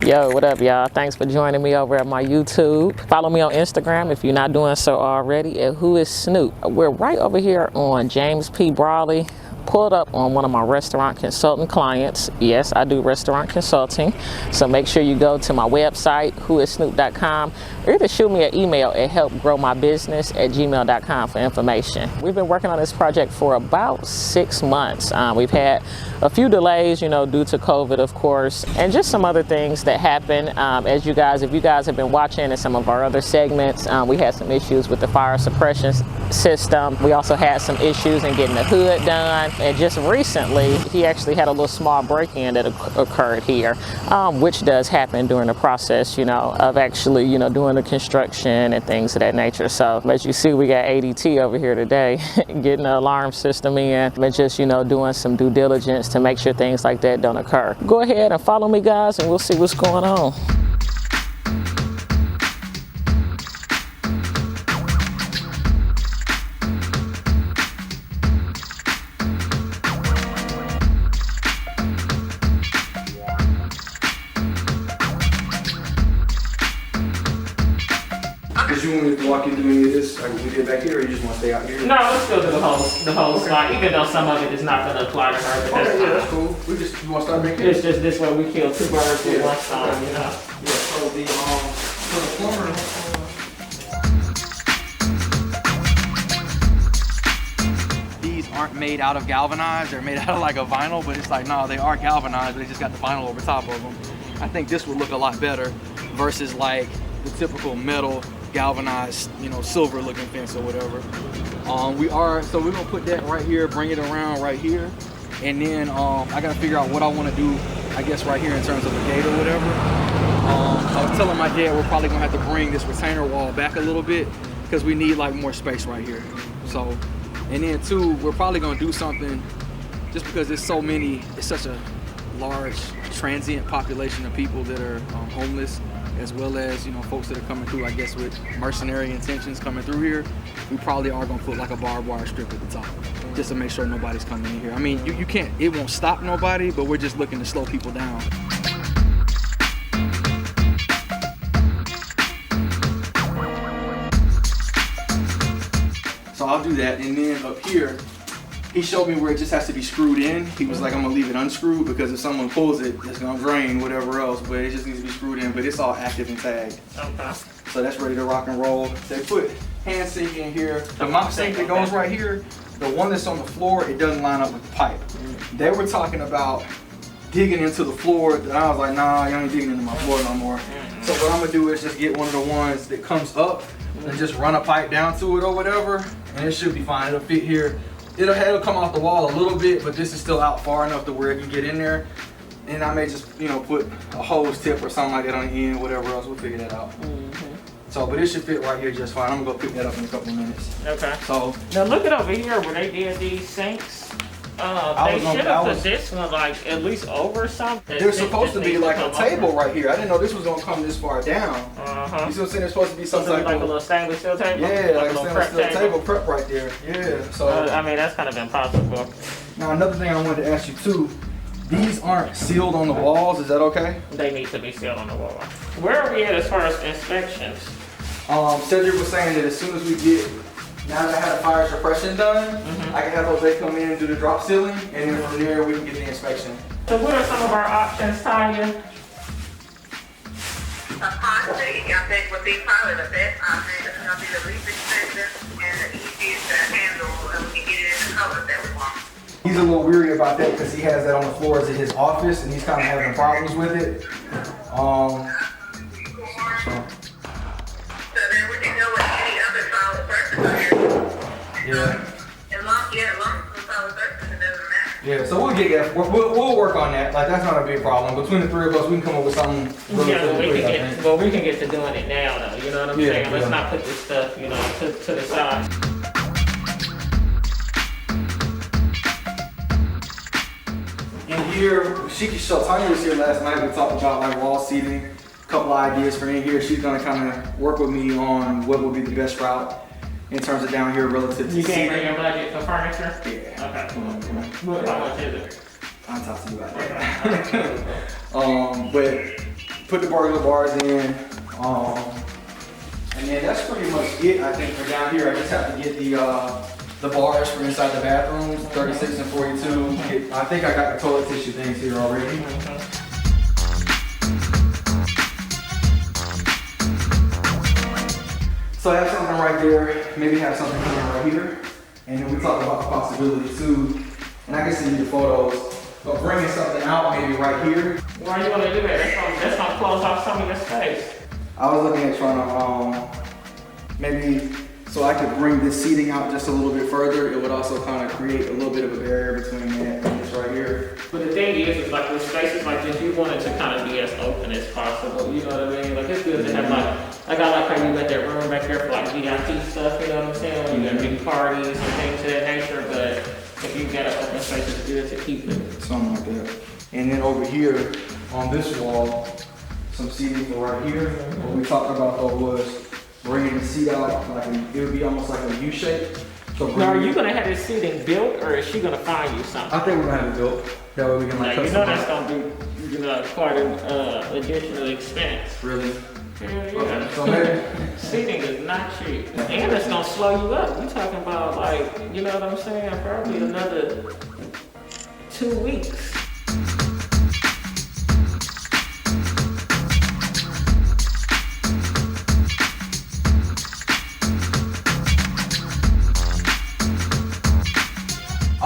Yo, what up, y'all? Thanks for joining me over at my YouTube. Follow me on Instagram if you're not doing so already at WhoIsSnoop. We're right over here on James P. Brawley. Pulled up on one of my restaurant consultant clients. Yes, I do restaurant consulting. So make sure you go to my website, WhoIsSnoop.com, or either shoot me an email at helpgrowmybusiness@gmail.com for information. We've been working on this project for about 6 months. We've had a few delays, due to COVID, of course, and just some other things that happen. If you guys have been watching in some of our other segments, we had some issues with the fire suppression system. We also had some issues in getting the hood done. And just recently, he actually had a little small break-in that occurred here, which does happen during the process, of actually, doing the construction and things of that nature. So as you see, we got ADT over here today, getting the alarm system in, and just, doing some due diligence to make sure things like that don't occur. Go ahead and follow me, guys, and we'll see what's going on. Did you want me to walk you through any of this like we did back here, or you just want to stay out here? No, let's go to the whole slide, even though some of it is not going to apply to her. But Okay, yeah, that's cool. You want to start making it? It's just this way we kill two birds with one stone, Yeah, so the plumber. These aren't made out of galvanized, they're made out of like a vinyl, but it's like, no, they are galvanized, but they just got the vinyl over top of them. I think this would look a lot better versus like the typical metal galvanized, silver looking fence or whatever. So we're gonna put that right here, bring it around right here, and then I gotta figure out what I want to do, I guess right here in terms of a gate or whatever. I was telling my dad we're probably gonna have to bring this retainer wall back a little bit because we need like more space right here. So, and then too, we're probably gonna do something just because there's so many, it's such a large transient population of people that are homeless, as well as folks that are coming through, I guess, with mercenary intentions coming through here. We probably are gonna put like a barbed wire strip at the top just to make sure nobody's coming in here. I mean, you can't, it won't stop nobody, but we're just looking to slow people down. So I'll do that, and then up here, he showed me where it just has to be screwed in. He was like, I'm gonna leave it unscrewed because if someone pulls it, it's gonna drain, whatever else, but it just needs to be screwed in, but it's all active and tagged. Okay. So that's ready to rock and roll. They put hand sink in here. The mop sink that goes right here, the one that's on the floor, it doesn't line up with the pipe. They were talking about digging into the floor, and I was like, nah, you ain't digging into my floor no more. So what I'm gonna do is just get one of the ones that comes up and just run a pipe down to it or whatever, and it should be fine. It'll fit here. It'll come off the wall a little bit, but this is still out far enough to where it can get in there. And I may just, put a hose tip or something like that on the end, whatever else, we'll figure that out. So, but it should fit right here just fine. I'm gonna go pick that up in a couple of minutes. Okay. So now look at over here where they did these sinks. They should have put this one like at least over something. There's supposed to be like a table right here. I didn't know this was gonna come this far down. You see what I'm saying? There's supposed to be some type like a little stainless steel table. Yeah, like a stainless steel table prep right there. Yeah. So I mean that's kind of impossible. Now another thing I wanted to ask you too. These aren't sealed on the walls. Is that okay? They need to be sealed on the wall. Where are we at as far as inspections? Cedric was saying that as soon as we get, now that I had the fire suppression done, I can have Jose come in and do the drop ceiling, and then from there we can get the inspection. So what are some of our options, Tanya? Honestly, I think would be probably the best option. It's going to be the least expensive and the easiest to handle, and we can get it in the colors that we want. He's a little weary about that because he has that on the floors in his office, and he's kind of having problems with it. So then we can go with any other solid surface here. Yeah. As long as it's a solid surface, it doesn't matter. Yeah, so we'll get that. We'll work on that. Like that's not a big problem. Between the three of us, we can come up with something. We can get to doing it now, though. You know what I'm saying? Let's not put this stuff, to the side. In here, Tanya was here last night. We talked about like wall seating, a couple of ideas for in here. She's gonna kind of work with me on what would be the best route in terms of down here relative to You seating. can't bring your budget for furniture? Yeah. Okay. How much is it? I'll talk to you about that. But put the burglar bars in, and then that's pretty much it. I think for down here, I just have to get the bars for inside the bathrooms, 36 and 42. I think I got the toilet tissue things here already. So I have something right there, maybe have something coming right here. And then we talk about the possibility too, and I can send you the photos of bringing something out maybe right here. Why you want to do that? That's gonna close off some of your space. I was looking at trying to maybe so I could bring this seating out just a little bit further. It would also kind of create a little bit of a barrier between that and this right here. But the thing is like with spaces like this, you want it to kind of be as open as possible. You know what I mean? Like it's good to have like I like how you got that room back there for like VIP stuff. You know what I'm saying? When you got big parties and things of that nature. But if you got an open space, it's good to keep it. Something like that. And then over here on this wall, some seating for right here. What we talked about though was bringing the seat out, like it would be almost like a U shape. So now, are you gonna have this seating built, or is she gonna find you something? I think we're gonna have it built. That way we can like now, you know that's gonna be, quite an additional expense. Really? Yeah. Okay. So maybe seating is not cheap, and it's gonna slow you up. You're talking about like, you know what I'm saying? Probably another 2 weeks.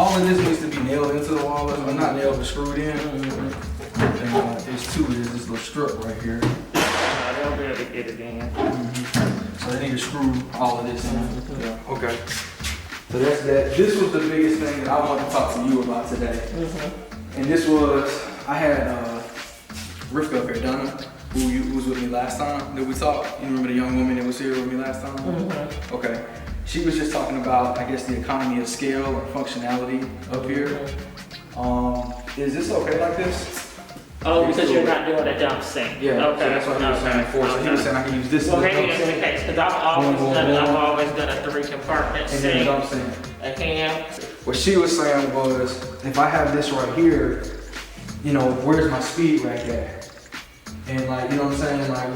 all of this needs to be nailed into the wall, or not nailed but screwed in. And there's two, there's this little strip right here. They'll be able to get it in. So they need to screw all of this in. Yeah. Okay. So that's that. This was the biggest thing that I wanted to talk to you about today. And this was, I had Rivka up here, Donna, who was with me last time that we talked. You remember the young woman that was here with me last time? Okay. She was just talking about, I guess, the economy of scale and functionality up here. Is this okay like this? Oh, because you're not doing a dump sink. Yeah, okay. so that's what he was saying before. So he was saying I can use this well, as a maybe dump that's the sink. case, because I've always done a 3-compartment And then a sink, dump sink. a can. What she was saying was, if I have this right here, you know, where's my speed rack at? And like, you know what I'm saying? Like,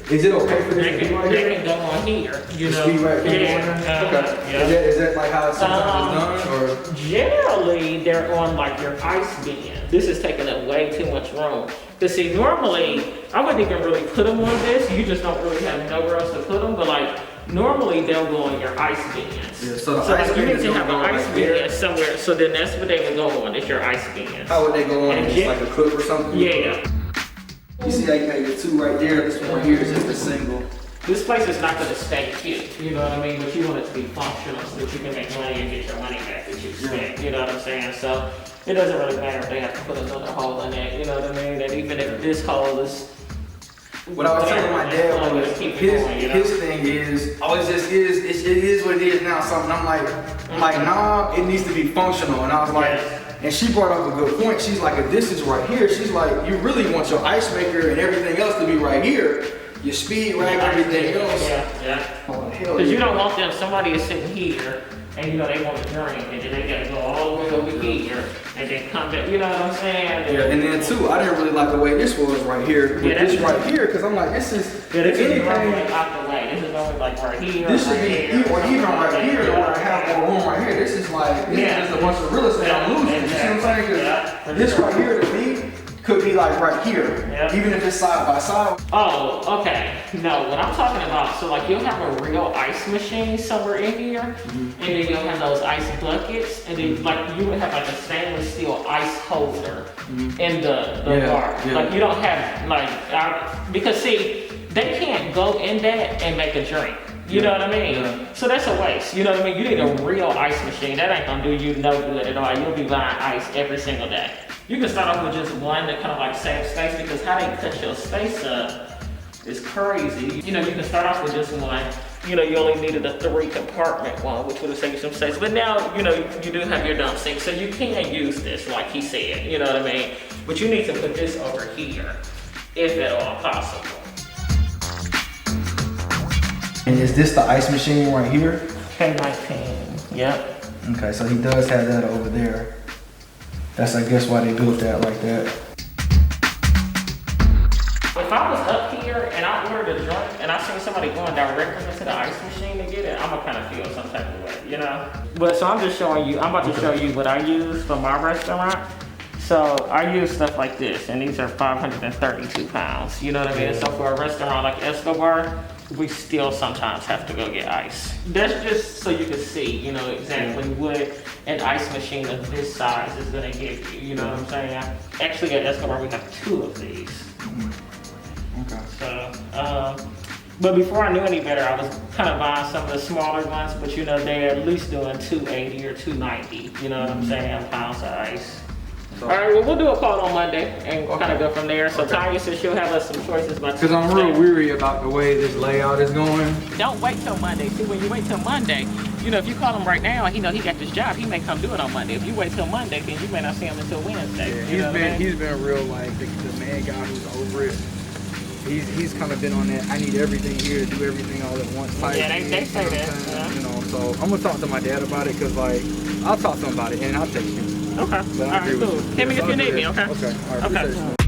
is it okay for this to be right here? They can go on here, you The know. speed rack can go Yeah, on there? Okay. yeah. Is that like how it's sometimes done, or? Generally, they're on like your ice bin. This is taking up way too much room. Because see, normally, I wouldn't even really put them on this. You just don't really have nowhere else to put them. But like, normally they'll go on your ice bins. Yeah, so the So ice like, you bin need is to gonna have go an ice right bin there. somewhere. So then that's what they would go on, is your ice bins. How would they go on? And Just like a clip or something? Yeah. You see how you made the two right there? This one right here is just a single. This place is not going to stay cute, you know what I mean? But you want it to be functional so that you can make money and get your money back that you spent, you know what I'm saying? So it doesn't really matter if they have to put another hole in it, you know what I mean? And even if this hole is... What I was telling my dad was, his thing is, oh, it is what it is now, something. I'm like, nah, it needs to be functional. And I was like, and she brought up a good point. She's like, if this is right here, she's like, you really want your ice maker and everything else to be right here. Your speed rack, everything else. Yeah. Oh, hell Because yeah. you don't want them, somebody is sitting here, and you know they want to drink, and then they gotta go all the way over here, and then come back, you know what I'm saying? Yeah, and then too, I didn't really like the way this was right here, with this right here, because I'm like, this is, This is anything, like out the way. This is only like right here. this should right be, here, or even right here, yeah. or I have more room right here. This is like, this is just a bunch of real estate I'm losing, you see what I'm saying? Because this right here to me, could be like right here, even if it's side by side. Oh, okay. No, what I'm talking about, so like you'll have a real ice machine somewhere in here, and then you'll have those ice buckets, and then like you would have like a stainless steel ice holder in the bar. Like you don't have like, because see, they can't go in that and make a drink. You know what I mean? So that's a waste. You know what I mean? You need a real ice machine. That ain't gonna do you no good at all. You'll be buying ice every single day. You can start off with just one that kind of like saves space, because how they cut your space up is crazy. You know, you can start off with just one. You know, you only needed a 3-compartment one, which would have saved you some space. But now, you know, you do have your dump sink, so you can use this, like he said. You know what I mean? But you need to put this over here, if at all possible. And is this the ice machine right here? K19. Yep. Okay, so he does have that over there. That's, I guess, why they built that like that. If I was up here and I ordered a drink and I seen somebody going directly into the ice machine to get it, I'm gonna kind of feel some type of way, you know? But so I'm just showing you, I'm about to show you what I use for my restaurant. So I use stuff like this, and these are 532 pounds. You know what I mean? So for a restaurant like Escobar, we still sometimes have to go get ice. That's just so you can see, you know, exactly what an ice machine of this size is gonna give you, you know what I'm saying? Actually at Escobar, we have 2 of these. Okay. So, but before I knew any better, I was kind of buying some of the smaller ones, but you know, they're at least doing 280 or 290, you know what I'm saying, pounds of ice. So, All right, well, we'll do a call on Monday and kind of go from there. So Tanya says she'll have us some choices by because I'm real weary about the way this layout is going. Don't wait till Monday. See, when you wait till Monday, you know, if you call him right now and he know he got this job, he may come do it on Monday. If you wait till Monday, then you may not see him until Wednesday. Yeah, he's been real like the man guy who's over it. He's kind of been on that. I need everything here to do everything all at once. Yeah, they say that. Yeah. You know, so I'm gonna talk to my dad about it because like I'll talk to him about it and I'll text you. Okay. But All right, cool. Hit me if you need me. Okay. Okay. All right. Okay. Appreciate it.